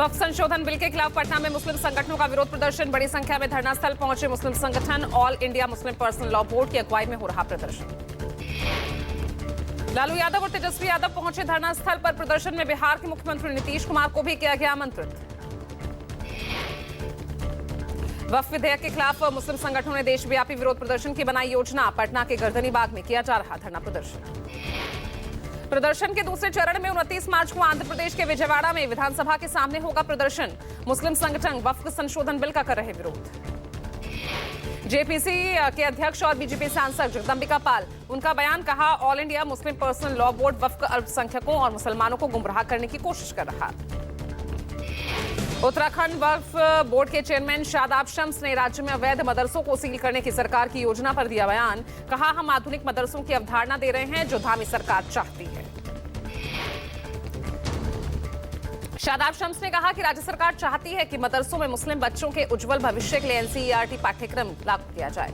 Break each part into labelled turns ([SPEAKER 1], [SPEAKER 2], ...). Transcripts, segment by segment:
[SPEAKER 1] वक्फ संशोधन बिल के खिलाफ पटना में मुस्लिम संगठनों का विरोध प्रदर्शन। बड़ी संख्या में धरना स्थल पहुंचे मुस्लिम संगठन। All India Muslim personal law board की अगुवाई में हो रहा प्रदर्शन। लालू यादव और तेजस्वी यादव पहुंचे धरना स्थल पर। प्रदर्शन में बिहार के मुख्यमंत्री नीतीश कुमार को भी किया गया आमंत्रित। वक्फ विधेयक के खिलाफ मुस्लिम संगठनों ने देशव्यापी विरोध प्रदर्शन की बनाई योजना। पटना के गर्दनी बाग में किया जा रहा धरना प्रदर्शन। प्रदर्शन के दूसरे चरण में 29 मार्च को आंध्र प्रदेश के विजयवाड़ा में विधानसभा के सामने होगा प्रदर्शन। मुस्लिम संगठन वक्फ संशोधन बिल का कर रहे विरोध। जेपीसी के अध्यक्ष और बीजेपी सांसद जगदंबिका पाल, उनका बयान, कहा all India Muslim personal law board वक्फ अल्पसंख्यकों और मुसलमानों को गुमराह करने की कोशिश कर रहा। उत्तराखंड वक्फ बोर्ड के चेयरमैन शादाब शम्स ने राज्य में अवैध मदरसों को सील करने की सरकार की योजना पर दिया बयान। कहा, हम आधुनिक मदरसों की अवधारणा दे रहे हैं जो धामी सरकार चाहती है। शादाब शम्स ने कहा कि राज्य सरकार चाहती है कि मदरसों में मुस्लिम बच्चों के उज्जवल भविष्य के लिए एनसीईआरटी पाठ्यक्रम लागू किया जाए।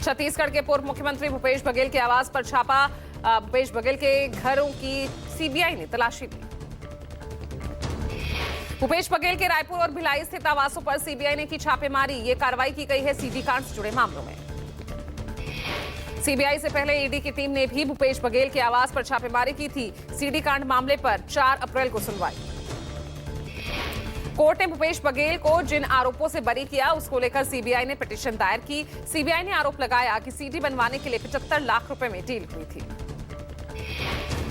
[SPEAKER 1] छत्तीसगढ़ के पूर्व मुख्यमंत्री भूपेश बघेल के आवास पर छापा। भूपेश बघेल के घरों की सीबीआई ने तलाशी ली। भूपेश बघेल के रायपुर और भिलाई स्थित आवासों पर सीबीआई ने की छापेमारी। ये कार्रवाई की गई है सीडी कांड से जुड़े मामलों में। सीबीआई से पहले ईडी की टीम ने भी भूपेश बघेल के आवास पर छापेमारी की थी। सीडी कांड मामले पर 4 अप्रैल को सुनवाई। कोर्ट ने भूपेश बघेल को जिन आरोपों से बरी किया उसको लेकर सीबीआई ने पिटीशन दायर की। सीबीआई ने आरोप लगाया कि सीडी बनवाने के लिए 75 लाख रुपए में डील हुई थी।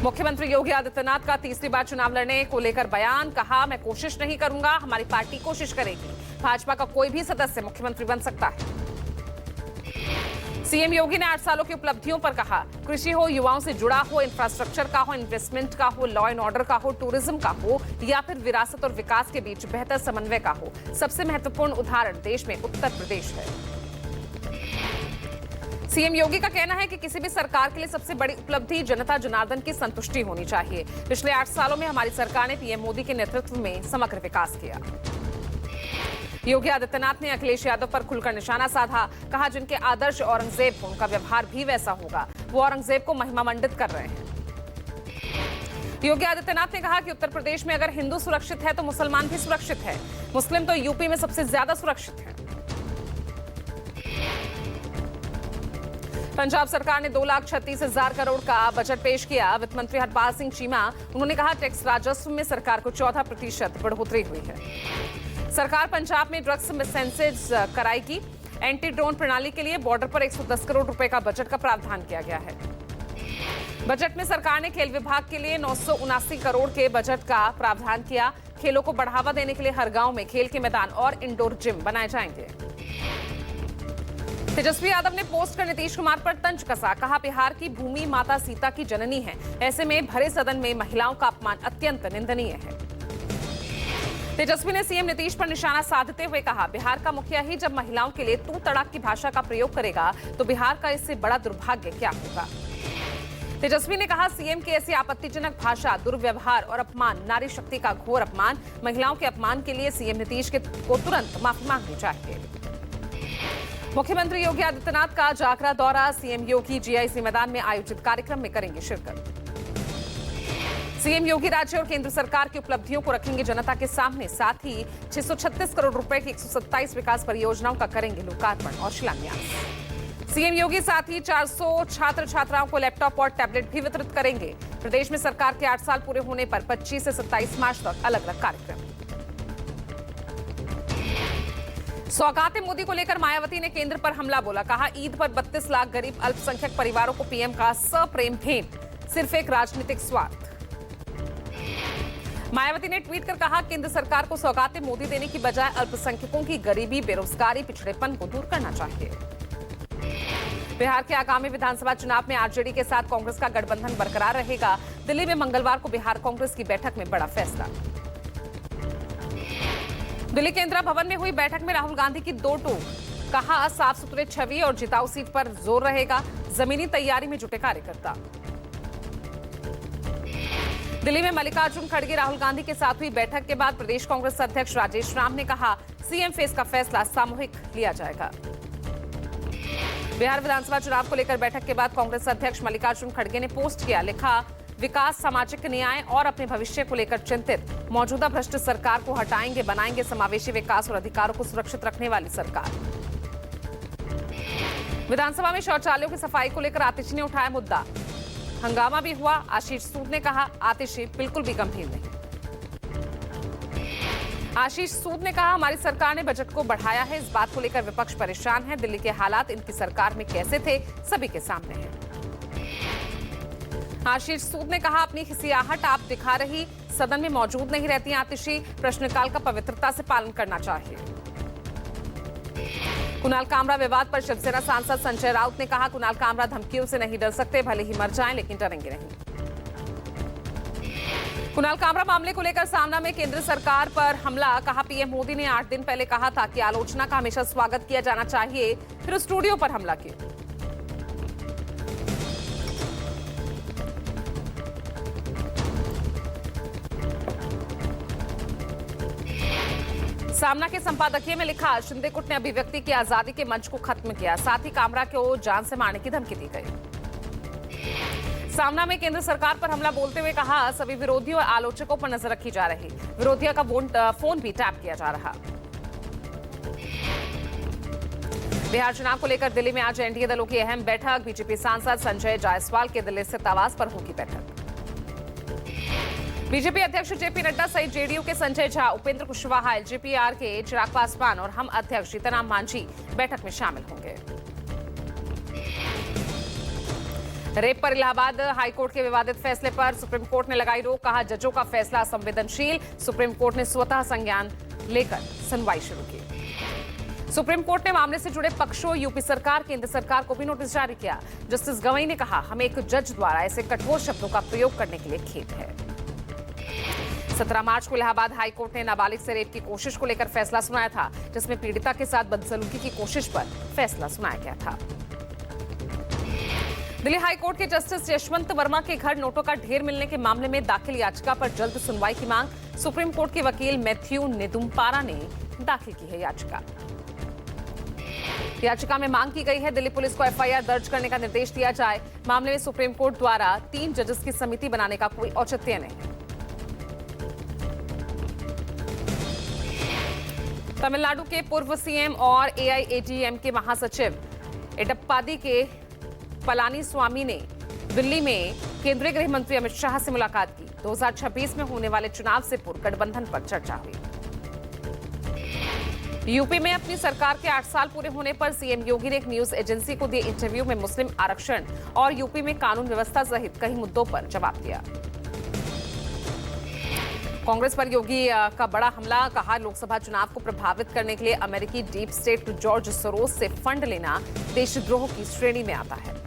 [SPEAKER 1] मुख्यमंत्री योगी आदित्यनाथ का तीसरी बार चुनाव लड़ने को लेकर बयान। कहा, मैं कोशिश नहीं करूंगा, हमारी पार्टी कोशिश करेगी। भाजपा का कोई भी सदस्य मुख्यमंत्री बन सकता है। सीएम योगी ने 8 सालों की उपलब्धियों पर कहा, कृषि हो, युवाओं से जुड़ा हो, इंफ्रास्ट्रक्चर का हो, इन्वेस्टमेंट का हो, लॉ एंड ऑर्डर का हो, टूरिज्म का हो या फिर विरासत और विकास के बीच बेहतर समन्वय का हो। सबसे महत्वपूर्ण उदाहरण देश में उत्तर प्रदेश है। सीएम योगी का कहना है कि किसी भी सरकार के लिए सबसे बड़ी उपलब्धि जनता जनार्दन की संतुष्टि होनी चाहिए। पिछले 8 सालों में हमारी सरकार ने पीएम मोदी के नेतृत्व में समग्र विकास किया। योगी आदित्यनाथ ने अखिलेश यादव पर खुलकर निशाना साधा। कहा, जिनके आदर्श औरंगजेब हो, उनका व्यवहार भी वैसा होगा। वो औरंगजेब को महिमा मंडित कर रहे हैं। योगी आदित्यनाथ ने कहा कि उत्तर प्रदेश में अगर हिंदू सुरक्षित है तो मुसलमान भी सुरक्षित है। मुस्लिम तो यूपी में सबसे ज्यादा सुरक्षित है। पंजाब सरकार ने 2,36,000 करोड़ का बजट पेश किया। वित्त मंत्री हरपाल सिंह चीमा, उन्होंने कहा, टैक्स राजस्व में सरकार को 14% बढ़ोतरी हुई है। सरकार पंजाब में ड्रग्स सेंसेज कराएगी। एंटी ड्रोन प्रणाली के लिए बॉर्डर पर 110 करोड़ रुपए का बजट का प्रावधान किया गया है। बजट में सरकार ने खेल विभाग के लिए 979 करोड़ के बजट का प्रावधान किया। खेलों को बढ़ावा देने के लिए हर गांव में खेल के मैदान और इंडोर जिम बनाए जाएंगे। तेजस्वी यादव ने पोस्ट कर नीतीश कुमार पर तंज कसा। कहा, बिहार की भूमि माता सीता की जननी है। ऐसे में भरे सदन में महिलाओं का अपमान अत्यंत निंदनीय है। तेजस्वी ने सीएम नीतीश पर निशाना साधते हुए कहा, बिहार का मुखिया ही जब महिलाओं के लिए तू तड़ाक की भाषा का प्रयोग करेगा तो बिहार का इससे बड़ा दुर्भाग्य क्या होगा। तेजस्वी ने कहा, सीएम की ऐसी आपत्तिजनक भाषा, दुर्व्यवहार और अपमान नारी शक्ति का घोर अपमान। महिलाओं के अपमान के लिए सीएम नीतीश को तुरंत माफी मांगनी चाहिए। मुख्यमंत्री योगी आदित्यनाथ का जागरा दौरा। सीएम योगी जीआईसी मैदान में आयोजित कार्यक्रम में करेंगे शिरकत। सीएम योगी राज्य और केंद्र सरकार की उपलब्धियों को रखेंगे जनता के सामने। साथ ही 636 करोड़ रुपए की 127 विकास परियोजनाओं का करेंगे लोकार्पण और शिलान्यास। सीएम योगी साथ ही 400 छात्र छात्राओं को लैपटॉप और टैबलेट भी वितरित करेंगे। प्रदेश में सरकार के 8 साल पूरे होने पर 25 से 27 मार्च तक अलग अलग कार्यक्रम। सौगात मोदी को लेकर मायावती ने केंद्र पर हमला बोला। कहा, ईद पर 32 लाख गरीब अल्पसंख्यक परिवारों को पीएम का सप्रेम भेंट, सिर्फ एक राजनीतिक स्वार्थ। मायावती ने ट्वीट कर कहा, केंद्र सरकार को सौगात मोदी देने की बजाय अल्पसंख्यकों की गरीबी, बेरोजगारी, पिछड़ेपन को दूर करना चाहिए। बिहार के आगामी विधानसभा चुनाव में आरजेडी के साथ कांग्रेस का गठबंधन बरकरार रहेगा। दिल्ली में मंगलवार को बिहार कांग्रेस की बैठक में बड़ा फैसला। दिल्ली के इंदिरा भवन में हुई बैठक में राहुल गांधी की 2 टूक। कहा, साफ सुथरे छवि और जिताऊ सीट पर जोर रहेगा। जमीनी तैयारी में जुटे कार्यकर्ता। दिल्ली में मल्लिकार्जुन खड़गे राहुल गांधी के साथ हुई बैठक के बाद प्रदेश कांग्रेस अध्यक्ष राजेश राम ने कहा, सीएम फेस का फैसला सामूहिक लिया जाएगा। बिहार विधानसभा चुनाव को लेकर बैठक के बाद कांग्रेस अध्यक्ष मल्लिकार्जुन खड़गे ने पोस्ट किया। लिखा, विकास, सामाजिक न्याय और अपने भविष्य को लेकर चिंतित। मौजूदा भ्रष्ट सरकार को हटाएंगे, बनाएंगे समावेशी विकास और अधिकारों को सुरक्षित रखने वाली सरकार। विधानसभा में शौचालयों की सफाई को लेकर आतिशी ने उठाया मुद्दा। हंगामा भी हुआ। आशीष सूद ने कहा, आतिशी बिल्कुल भी गंभीर नहीं। आशीष सूद ने कहा, हमारी सरकार ने बजट को बढ़ाया है, इस बात को लेकर विपक्ष परेशान है। दिल्ली के हालात इनकी सरकार में कैसे थे, सभी के सामने है। आशीष सूद ने कहा, अपनी खिसियाहट आप दिखा रही, सदन में मौजूद नहीं रहती आतिशी, प्रश्नकाल का पवित्रता से पालन करना चाहिए। कुणाल कामरा विवाद पर शिवसेना सांसद संजय राउत ने कहा, कुणाल कामरा धमकियों से नहीं डर सकते, भले ही मर जाएं लेकिन डरेंगे नहीं। कुणाल कामरा मामले को लेकर सामना में केंद्र सरकार पर हमला। कहा, पीएम मोदी ने 8 दिन पहले कहा था कि आलोचना का हमेशा स्वागत किया जाना चाहिए, फिर स्टूडियो पर हमला किया। सामना के संपादकीय में लिखा, शिंदे गुट ने अभिव्यक्ति की आजादी के मंच को खत्म किया, साथ ही कामरा को जान से मारने की धमकी दी गई। सामना में केंद्र सरकार पर हमला बोलते हुए कहा, सभी विरोधियों और आलोचकों पर नजर रखी जा रही, विरोधियों का फोन भी टैप किया जा रहा। बिहार चुनाव को लेकर दिल्ली में आज एनडीए दलों की अहम बैठक। बीजेपी सांसद संजय जायसवाल के दिल्ली स्थित आवास पर होगी बैठक। बीजेपी अध्यक्ष जेपी नड्डा सहित जेडीयू के संजय झा, उपेंद्र कुशवाहा, एलजेपीआर के चिराग पासवान और हम अध्यक्ष जीतनराम मांझी बैठक में शामिल होंगे। रेप पर इलाहाबाद हाईकोर्ट के विवादित फैसले पर सुप्रीम कोर्ट ने लगाई रोक। कहा, जजों का फैसला संवेदनशील। सुप्रीम कोर्ट ने स्वतः संज्ञान लेकर सुनवाई शुरू की। सुप्रीम कोर्ट ने मामले से जुड़े पक्षों, यूपी सरकार, केंद्र सरकार को भी नोटिस जारी किया। जस्टिस गवई ने कहा, हमें एक जज द्वारा ऐसे कठोर शब्दों का प्रयोग करने के लिए खेद है। 17 मार्च को इलाहाबाद हाईकोर्ट ने नाबालिग से रेप की कोशिश को लेकर फैसला सुनाया था, जिसमें पीड़िता के साथ बदसलूकी की कोशिश पर फैसला सुनाया गया था। दिल्ली हाईकोर्ट के जस्टिस यशवंत वर्मा के घर नोटों का ढेर मिलने के मामले में दाखिल याचिका पर जल्द सुनवाई की मांग। सुप्रीम कोर्ट के वकील मैथ्यू नेदुम्पारा ने दाखिल की है याचिका में मांग की गई है, दिल्ली पुलिस को एफआईआर दर्ज करने का निर्देश दिया जाए। मामले में सुप्रीम कोर्ट द्वारा 3 जजेस की समिति बनाने का कोई औचित्य नहीं। तमिलनाडु के पूर्व सीएम और एआईएडीएम के महासचिव एडप्पादी के पलानीस्वामी ने दिल्ली में केंद्रीय गृह मंत्री अमित शाह से मुलाकात की। 2026 में होने वाले चुनाव से पूर्व गठबंधन पर चर्चा हुई। यूपी में अपनी सरकार के 8 साल पूरे होने पर सीएम योगी ने एक न्यूज एजेंसी को दिए इंटरव्यू में मुस्लिम आरक्षण और यूपी में कानून व्यवस्था सहित कई मुद्दों पर जवाब दिया। कांग्रेस पर योगी का बड़ा हमला। कहा, लोकसभा चुनाव को प्रभावित करने के लिए अमेरिकी डीप स्टेट जॉर्ज सोरोस से फंड लेना देशद्रोह की श्रेणी में आता है।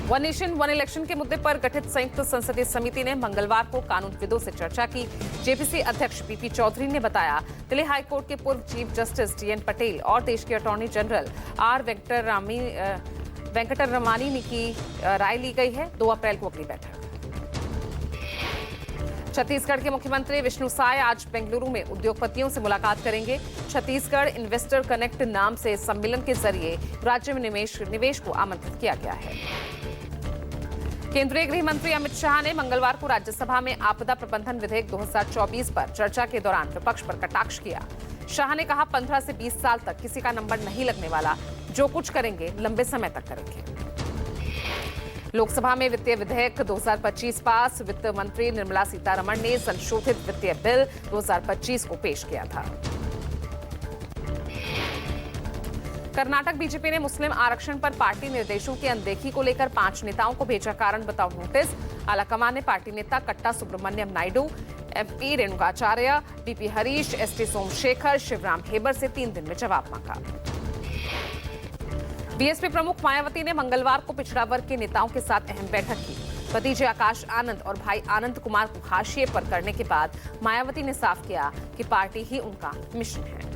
[SPEAKER 1] वन नेशन वन इलेक्शन के मुद्दे पर गठित संयुक्त संसदीय समिति ने मंगलवार को कानूनविदों से चर्चा की। जेपीसी अध्यक्ष पीपी चौधरी ने बताया, दिल्ली हाईकोर्ट के पूर्व चीफ जस्टिस डीएन पटेल और देश के अटॉर्नी जनरल आर वेंकटरमणी की राय ली गई है। 2 अप्रैल को अगली बैठक। छत्तीसगढ़ के मुख्यमंत्री विष्णु साय आज बेंगलुरु में उद्योगपतियों से मुलाकात करेंगे। छत्तीसगढ़ इन्वेस्टर कनेक्ट नाम से सम्मेलन के जरिए राज्य में निवेश को आमंत्रित किया गया है। केंद्रीय गृह मंत्री अमित शाह ने मंगलवार को राज्यसभा में आपदा प्रबंधन विधेयक 2024 पर चर्चा के दौरान विपक्ष पर कटाक्ष किया। शाह ने कहा, 15 से 20 साल तक किसी का नंबर नहीं लगने वाला, जो कुछ करेंगे लंबे समय तक करेंगे। लोकसभा में वित्तीय विधेयक 2025 पास। वित्त मंत्री निर्मला सीतारमण ने संशोधित वित्तीय बिल 2025 को पेश किया था। कर्नाटक बीजेपी ने मुस्लिम आरक्षण पर पार्टी निर्देशों की अनदेखी को लेकर 5 नेताओं को भेजा कारण बताओ नोटिस। आलाकमान ने पार्टी नेता Katta Subramanya Naidu, MP Renukacharya, BP Harish, ST Somashekhar, Shivaram Hebbar से 3 दिन में जवाब मांगा। बीएसपी प्रमुख मायावती ने मंगलवार को पिछड़ा वर्ग के नेताओं के साथ अहम बैठक की। भतीजे आकाश आनंद और भाई आनंद कुमार को हाशिए पर करने के बाद मायावती ने साफ किया कि पार्टी ही उनका मिशन है।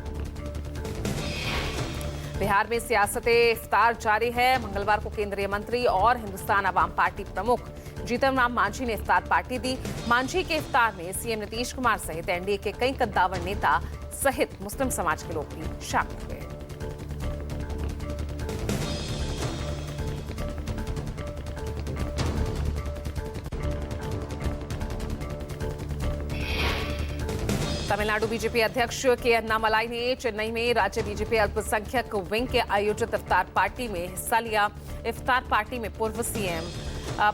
[SPEAKER 1] बिहार में सियासते इफ्तार जारी है। मंगलवार को केंद्रीय मंत्री और हिंदुस्तान अवाम पार्टी प्रमुख जीतनराम मांझी ने इफ्तार पार्टी दी। मांझी के इफ्तार में सीएम नीतीश कुमार सहित एनडीए के कई कद्दावर नेता सहित मुस्लिम समाज के लोग भी शामिल हुए। तमिलनाडु बीजेपी अध्यक्ष के अन्नामलाई ने चेन्नई में राज्य बीजेपी अल्पसंख्यक विंग के आयोजित इफ्तार पार्टी में हिस्सा लिया। इफ्तार पार्टी में पूर्व सीएम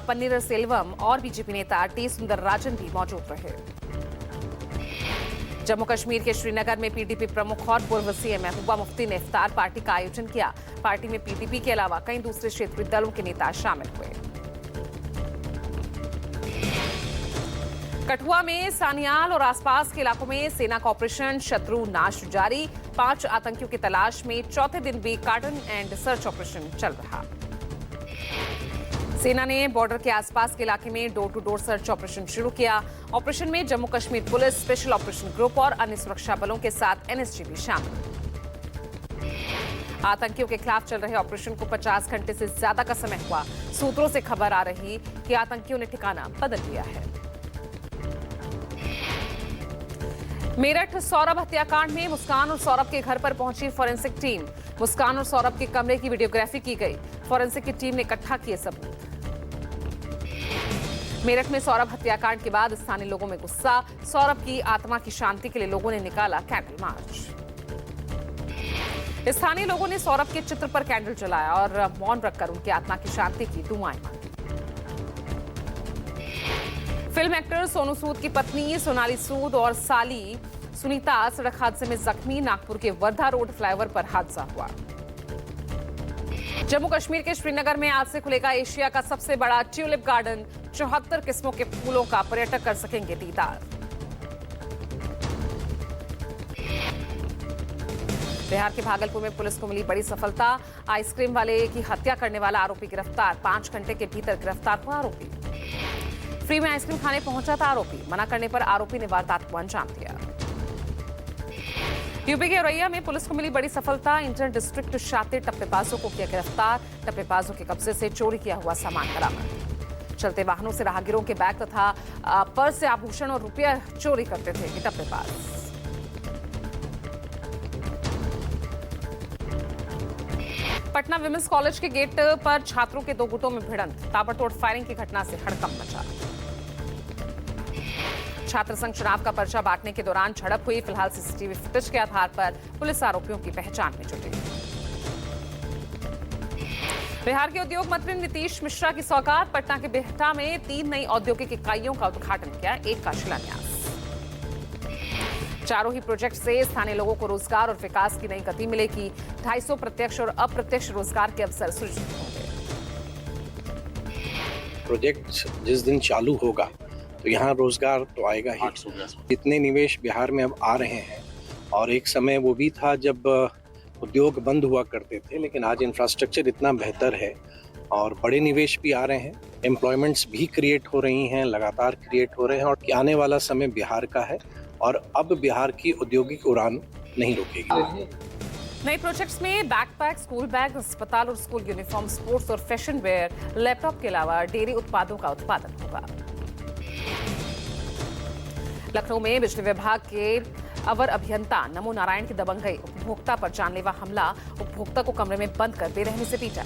[SPEAKER 1] पन्नीरसेल्वम और बीजेपी नेता टी सुंदरराजन भी मौजूद रहे। जम्मू कश्मीर के श्रीनगर में पीडीपी प्रमुख और पूर्व सीएम महबूबा मुफ्ती ने इफ्तार पार्टी का आयोजन किया। पार्टी में पीडीपी के अलावा कई दूसरे क्षेत्रीय दलों के नेता शामिल हुए। कठुआ में सानियाल और आसपास के इलाकों में सेना का ऑपरेशन शत्रु नाश जारी। 5 आतंकियों की तलाश में चौथे दिन भी कार्डन एंड सर्च ऑपरेशन चल रहा। सेना ने बॉर्डर के आसपास के इलाके में door to door search operation शुरू किया। ऑपरेशन में Jammu Kashmir police, special operation group और अन्य सुरक्षा बलों के साथ एनएसजी भी शामिल। आतंकियों के खिलाफ चल रहे ऑपरेशन को 50 घंटे से ज्यादा का समय हुआ। सूत्रों से खबर आ रही कि आतंकियों ने ठिकाना बदल लिया है। मेरठ सौरभ हत्याकांड में मुस्कान और सौरभ के घर पर पहुंची फॉरेंसिक टीम। मुस्कान और सौरभ के कमरे की वीडियोग्राफी की गई। फॉरेंसिक की टीम ने इकट्ठा किए सबूत। मेरठ में सौरभ हत्याकांड के बाद स्थानीय लोगों में गुस्सा। सौरभ की आत्मा की शांति के लिए लोगों ने निकाला कैंडल मार्च। स्थानीय लोगों ने सौरभ के चित्र पर कैंडल जलाया और मौन रखकर उनकी आत्मा की शांति की दुआएं मांगी। फिल्म एक्टर सोनू सूद की पत्नी सोनाली सूद और साली सुनीता सड़क हादसे में जख्मी। नागपुर के वर्धा रोड फ्लाईओवर पर हादसा हुआ। जम्मू कश्मीर के श्रीनगर में आज से खुलेगा एशिया का सबसे बड़ा ट्यूलिप गार्डन। 74 किस्मों के फूलों का पर्यटक कर सकेंगे दीदार। बिहार के भागलपुर में पुलिस को मिली बड़ी सफलता। आइसक्रीम वाले की हत्या करने वाला आरोपी गिरफ्तार। 5 घंटे के भीतर गिरफ्तार हुआ आरोपी। फ्री में आइसक्रीम खाने पहुंचा था आरोपी। मना करने पर आरोपी ने वारदात को अंजाम दिया। यूपी के औरैया में पुलिस को मिली बड़ी सफलता। इंटर डिस्ट्रिक्ट शातिर टप्पेबाजों को किया गिरफ्तार। टप्पेबाजों के कब्जे से चोरी किया हुआ सामान बरामद। चलते वाहनों से राहगीरों के बैग तथा पर्स से आभूषण और रुपया चोरी करते थे ये टप्पेबाज। पटना विमेंस कॉलेज के गेट पर छात्रों के 2 गुटों में भिड़ंत। ताबड़तोड़ फायरिंग की घटना से हड़कंप मचा। छात्र संघ चुनाव का पर्चा बांटने के दौरान झड़प हुई। फिलहाल सीसीटीवी फुटेज के आधार पर पुलिस आरोपियों की पहचान में जुटी। बिहार के उद्योग मंत्री नीतीश मिश्रा की सौगात। पटना के बिहटा में 3 नई औद्योगिक इकाइयों का उद्घाटन किया। 1 का शिलान्यास। चारों ही प्रोजेक्ट से स्थानीय लोगों को रोजगार और विकास की नई गति मिलेगी। 250 प्रत्यक्ष और अप्रत्यक्ष रोजगार के अवसर सृजित होंगे।
[SPEAKER 2] प्रोजेक्ट जिस दिन चालू होगा तो यहाँ रोजगार तो आएगा ही। इतने निवेश बिहार में अब आ रहे हैं और एक समय वो भी था जब उद्योग बंद हुआ करते थे, लेकिन आज इंफ्रास्ट्रक्चर इतना बेहतर है और बड़े निवेश भी आ रहे हैं। एम्प्लॉयमेंट्स भी क्रिएट हो रही हैं, लगातार क्रिएट हो रहे हैं और आने वाला समय बिहार का है और अब बिहार की औद्योगिक उड़ान नहीं रुकेगी।
[SPEAKER 1] नए प्रोजेक्ट्स में बैकपैक, स्कूल बैग, अस्पताल और स्कूल यूनिफॉर्म, स्पोर्ट्स और फैशन वेयर, लैपटॉप के अलावा डेयरी उत्पादों का उत्पादन होगा। लखनऊ में बिजली विभाग के अवर अभियंता नमो नारायण की दबंगई। उपभोक्ता पर जानलेवा हमला। उपभोक्ता को कमरे में बंद कर बेरहमी से पीटा।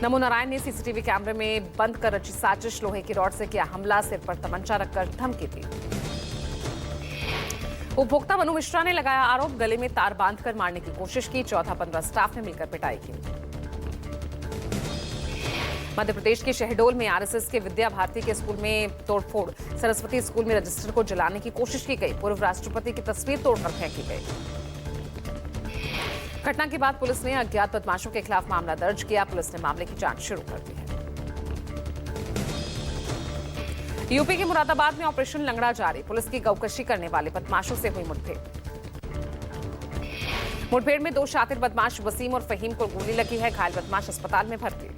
[SPEAKER 1] नमो नारायण ने सीसीटीवी कैमरे में बंद कर रची साजिश। लोहे की रॉड से किया हमला। सिर पर तमंचा रखकर धमकी दी। उपभोक्ता मनु मिश्रा ने लगाया आरोप। गले में तार बांधकर मारने की कोशिश की। 14-15 स्टाफ ने मिलकर पिटाई की। मध्य प्रदेश के शहडोल में आरएसएस के विद्या भारती के स्कूल में तोड़फोड़। सरस्वती स्कूल में रजिस्टर को जलाने की कोशिश की गई। पूर्व राष्ट्रपति की तस्वीर तोड़कर फेंकी गई। घटना के बाद पुलिस ने अज्ञात बदमाशों के खिलाफ मामला दर्ज किया। पुलिस ने मामले की जांच शुरू कर दी है। यूपी के मुरादाबाद में ऑपरेशन लंगड़ा जारी। पुलिस की गौकशी करने वाले बदमाशों से हुई मुठभेड़। मुठभेड़ में 2 शातिर बदमाश वसीम और फहीम को गोली लगी है। घायल बदमाश अस्पताल में भर्ती।